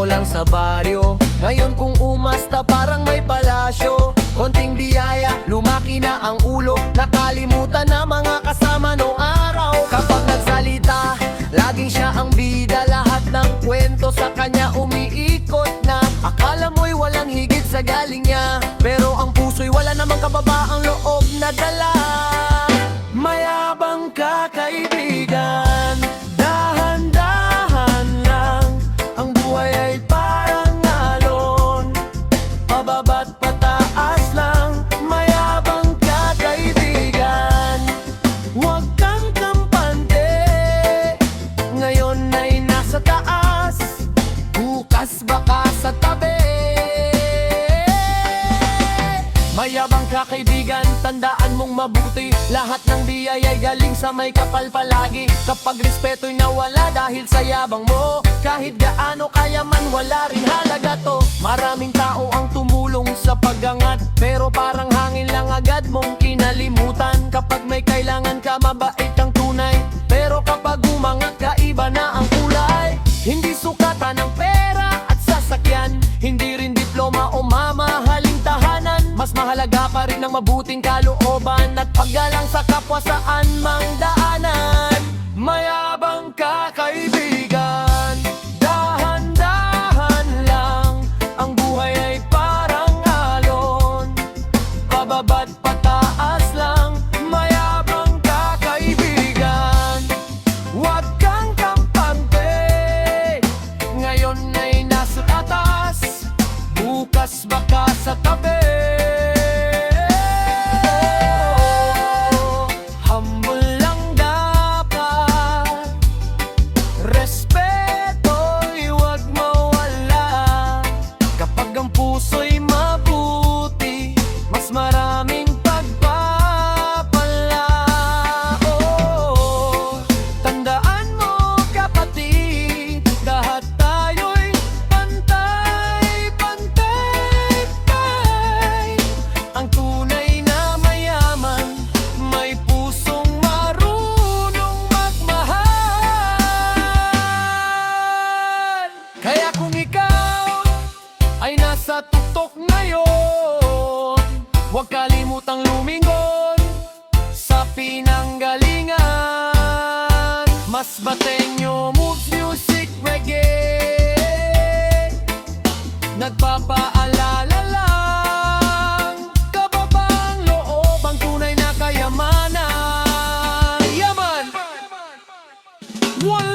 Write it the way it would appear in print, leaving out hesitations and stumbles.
lang sa baryo. Ngayon kung umasta parang may palasyo. Konting biyaya, lumaki na ang ulo. Nakalimutan na mga kasama noong araw. Kapag nagsalita, laging siya ang bida. Lahat ng kwento sa kanya umiikot na. Akala mo'y walang higit sa galing niya, pero ang puso'y wala namang kababaang loob na dala. Mayabang ka, kaibigan, dahan-dahan lang. Ang buhay ay parang alon, pababa't pataas lang. Mayabang ka, kaibigan, huwag kang kampante. Ngayon ay nasa taas, bukas baka sa tabi. Mayabang ka, kaibigan, tandaan mong mabuti. Lahat ng biyaya'y galing sa may kapal palagi. Kapag respeto'y nawala dahil sa yabang mo, kahit gaano kayaman wala rin halaga to. Maraming tao ang tumulong sa pagangat, pero parang hangin lang agad mong kinalimutan. Kapag may kailangan ka, mabait kang tunay, pero kapag umangat ka, iba na ang kulay. Hindi sukatan ng pera at sasakyan, hindi rin diploma o mamahaling tahanan. Mas mahalaga pa rin ang mabuting kalooban at paggalang sa kapwa saan mang daanan. Mayabang ka, kaibigan, dahan-dahan lang. Ang buhay ay parang alon, pababa't pataas lang. Mayabang ka, kaibigan, huwag kang kampante. Ngayon ay nasa taas, bukas baka sa tabi. Puso'y mabuti, mas maraming pagpapala. Oh, tandaan mo, kapatid, lahat tayo'y pantay-pantay. Ang tunay na mayaman, may pusong marunong magmahal. Kaya kung ikaw ay nasa tuktok ngayon, huwag kalimutang lumingon sa pinanggalingan. Mas Bateño Moves Music Reggae, nagpapaalala lang, kababaang loob ang tunay na kayamanan. Yaman! Wala